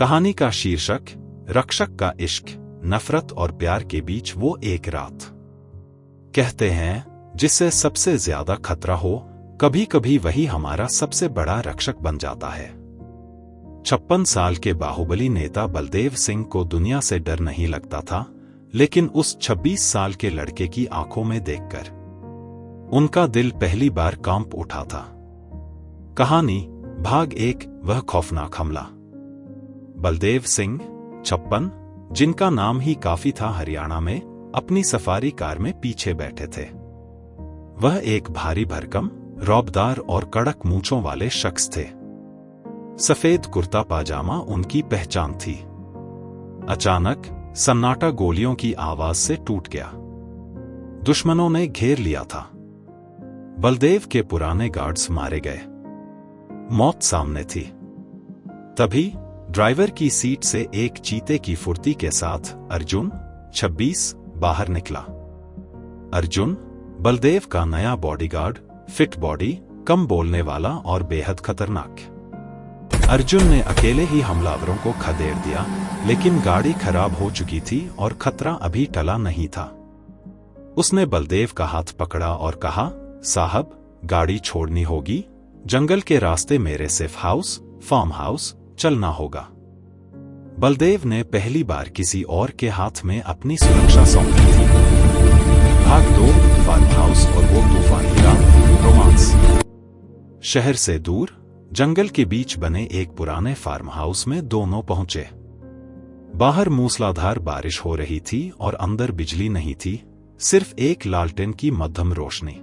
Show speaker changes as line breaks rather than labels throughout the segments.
कहानी का शीर्षक रक्षक का इश्क, नफरत और प्यार के बीच वो एक रात। कहते हैं जिससे सबसे ज्यादा खतरा हो, कभी कभी वही हमारा सबसे बड़ा रक्षक बन जाता है। 56 साल के बाहुबली नेता बलदेव सिंह को दुनिया से डर नहीं लगता था, लेकिन उस 26 साल के लड़के की आंखों में देखकर उनका दिल पहली बार कांप उठा था। कहानी भाग 1, वह खौफनाक हमला। बलदेव सिंह 56, जिनका नाम ही काफी था हरियाणा में, अपनी सफारी कार में पीछे बैठे थे। वह एक भारी भरकम, रौबदार और कड़क मूंछों वाले शख्स थे। सफेद कुर्ता पाजामा उनकी पहचान थी। अचानक सन्नाटा गोलियों की आवाज से टूट गया। दुश्मनों ने घेर लिया था। बलदेव के पुराने गार्ड्स मारे गए। मौत सामने थी। तभी ड्राइवर की सीट से एक चीते की फुर्ती के साथ अर्जुन 26 बाहर निकला। अर्जुन बलदेव का नया बॉडीगार्ड, फिट बॉडी, कम बोलने वाला और बेहद खतरनाक। अर्जुन ने अकेले ही हमलावरों को खदेड़ दिया, लेकिन गाड़ी खराब हो चुकी थी और खतरा अभी टला नहीं था। उसने बलदेव का हाथ पकड़ा और कहा, साहब, गाड़ी छोड़नी होगी। जंगल के रास्ते मेरे सेफ हाउस, फार्म हाउस चलना होगा। बलदेव ने पहली बार किसी और के हाथ में अपनी सुरक्षा सौंपी थी। भाग 2, फार्म हाउस और वो तूफानी रात, रोमांस। शहर से दूर जंगल के बीच बने एक पुराने फार्म हाउस में दोनों पहुंचे। बाहर मूसलाधार बारिश हो रही थी और अंदर बिजली नहीं थी, सिर्फ एक लालटेन की मध्यम रोशनी।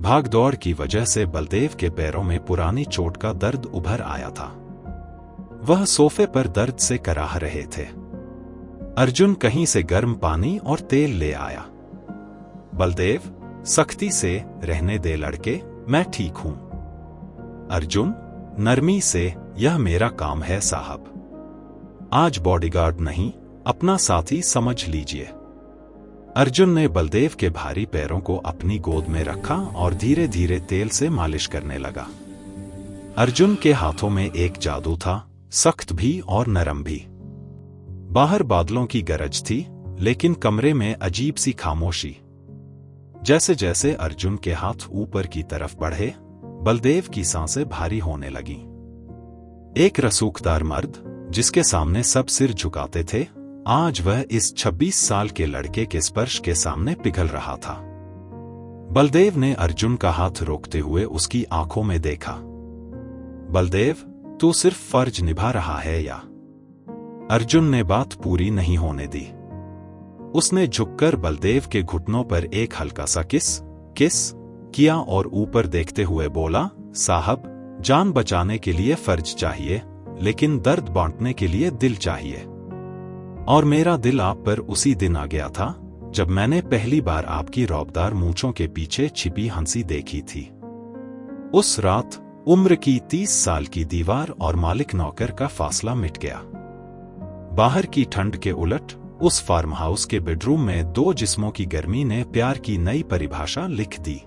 भागदौड़ की वजह से बलदेव के पैरों में पुरानी चोट का दर्द उभर आया था। वह सोफे पर दर्द से कराह रहे थे। अर्जुन कहीं से गर्म पानी और तेल ले आया। बलदेव, सख्ती से रहने दे लड़के, मैं ठीक हूं। अर्जुन नरमी से, यह मेरा काम है साहब। आज बॉडीगार्ड नहीं, अपना साथी समझ लीजिए। अर्जुन ने बलदेव के भारी पैरों को अपनी गोद में रखा और धीरे धीरे तेल से मालिश करने लगा। अर्जुन के हाथों में एक जादू था, सख्त भी और नरम भी। बाहर बादलों की गरज थी, लेकिन कमरे में अजीब सी खामोशी। जैसे जैसे अर्जुन के हाथ ऊपर की तरफ बढ़े, बलदेव की सांसें भारी होने लगीं। एक रसूखदार मर्द, जिसके सामने सब सिर झुकाते थे, आज वह इस 26 साल के लड़के के स्पर्श के सामने पिघल रहा था। बलदेव ने अर्जुन का हाथ रोकते हुए उसकी आंखों में देखा। बलदेव, तू सिर्फ फर्ज निभा रहा है या? अर्जुन ने बात पूरी नहीं होने दी। उसने झुककर बलदेव के घुटनों पर एक हल्का सा किस किया और ऊपर देखते हुए बोला, साहब, जान बचाने के लिए फर्ज चाहिए, लेकिन दर्द बांटने के लिए दिल चाहिए। और मेरा दिल आप पर उसी दिन आ गया था, जब मैंने पहली बार आपकी रौबदार मूंछों के पीछे छिपी हंसी देखी थी। उस रात उम्र की 30 साल की दीवार और मालिक नौकर का फासला मिट गया। बाहर की ठंड के उलट उस फार्म हाउस के बेडरूम में दो जिस्मों की गर्मी ने प्यार की नई परिभाषा लिख दी।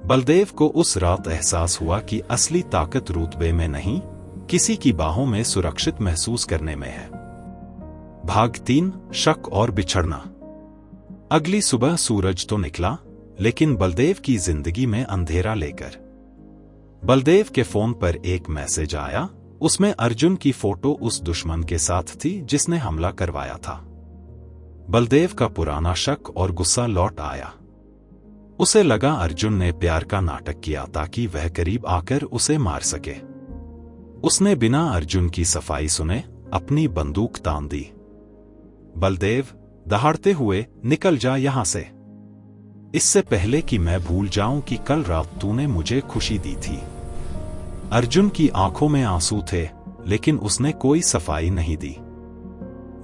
बलदेव को उस रात एहसास हुआ कि असली ताकत रुतबे में नहीं, किसी की बाहों में सुरक्षित महसूस करने में है। भाग 3, शक और बिछड़ना। अगली सुबह सूरज तो निकला, लेकिन बलदेव की जिंदगी में अंधेरा लेकर। बलदेव के फोन पर एक मैसेज आया। उसमें अर्जुन की फोटो उस दुश्मन के साथ थी जिसने हमला करवाया था। बलदेव का पुराना शक और गुस्सा लौट आया। उसे लगा अर्जुन ने प्यार का नाटक किया ताकि वह करीब आकर उसे मार सके। उसने बिना अर्जुन की सफाई सुने अपनी बंदूक तान दी। बलदेव, दहाड़ते हुए, निकल जा यहां से, इससे पहले कि मैं भूल जाऊं कि कल रात तूने मुझे खुशी दी थी। अर्जुन की आंखों में आंसू थे, लेकिन उसने कोई सफाई नहीं दी।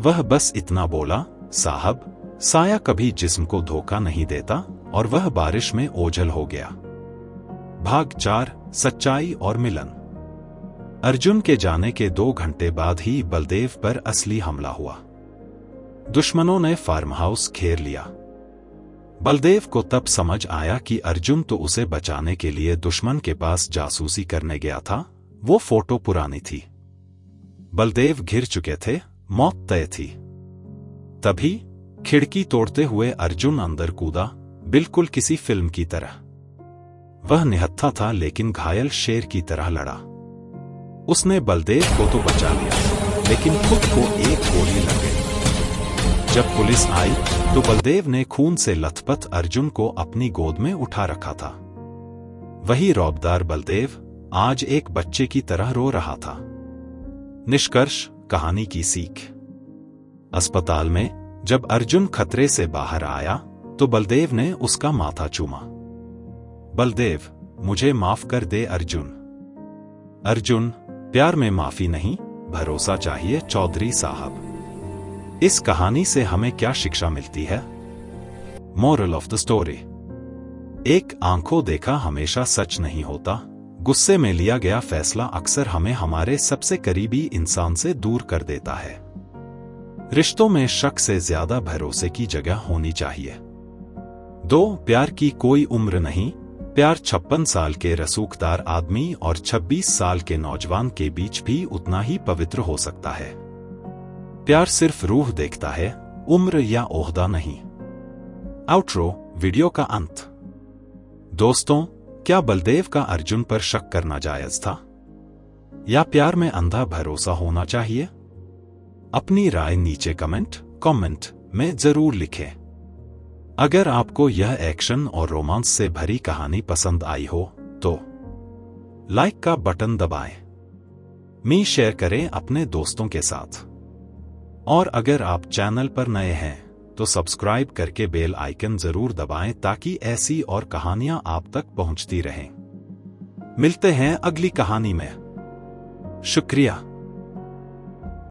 वह बस इतना बोला, साहब, साया कभी जिस्म को धोखा नहीं देता, और वह बारिश में ओझल हो गया। भाग 4, सच्चाई और मिलन। अर्जुन के जाने के 2 घंटे बाद ही बलदेव पर असली हमला हुआ। दुश्मनों ने फार्म हाउस घेर लिया। बलदेव को तब समझ आया कि अर्जुन तो उसे बचाने के लिए दुश्मन के पास जासूसी करने गया था। वो फोटो पुरानी थी। बलदेव घिर चुके थे, मौत तय थी। तभी खिड़की तोड़ते हुए अर्जुन अंदर कूदा, बिल्कुल किसी फिल्म की तरह। वह निहत्था था लेकिन घायल शेर की तरह लड़ा। उसने बलदेव को तो बचा लिया, लेकिन खुद को एक गोली लग गई। जब पुलिस आई तो बलदेव ने खून से लथपथ अर्जुन को अपनी गोद में उठा रखा था। वही रौबदार बलदेव आज एक बच्चे की तरह रो रहा था। निष्कर्ष, कहानी की सीख। अस्पताल में जब अर्जुन खतरे से बाहर आया तो बलदेव ने उसका माथा चूमा। बलदेव, मुझे माफ कर दे अर्जुन। अर्जुन, प्यार में माफी नहीं, भरोसा चाहिए चौधरी साहब। इस कहानी से हमें क्या शिक्षा मिलती है? Moral of the story. एक आंखों देखा हमेशा सच नहीं होता। गुस्से में लिया गया फैसला अक्सर हमें हमारे सबसे करीबी इंसान से दूर कर देता है। रिश्तों में शक से ज्यादा भरोसे की जगह होनी चाहिए। प्यार की कोई उम्र नहीं। प्यार 56 साल के रसूखदार आदमी और 26 साल के नौजवान के बीच भी उतना ही पवित्र हो सकता है। प्यार सिर्फ रूह देखता है, उम्र या ओहदा नहीं। आउट्रो, वीडियो का अंत। दोस्तों, क्या बलदेव का अर्जुन पर शक करना जायज था? या प्यार में अंधा भरोसा होना चाहिए? अपनी राय नीचे कमेंट में जरूर लिखें। अगर आपको यह एक्शन और रोमांस से भरी कहानी पसंद आई हो तो लाइक का बटन दबाएं, शेयर करें अपने दोस्तों के साथ। और अगर आप चैनल पर नए हैं तो सब्सक्राइब करके बेल आइकन जरूर दबाएं ताकि ऐसी और कहानियां आप तक पहुंचती रहें। मिलते हैं अगली कहानी में। शुक्रिया।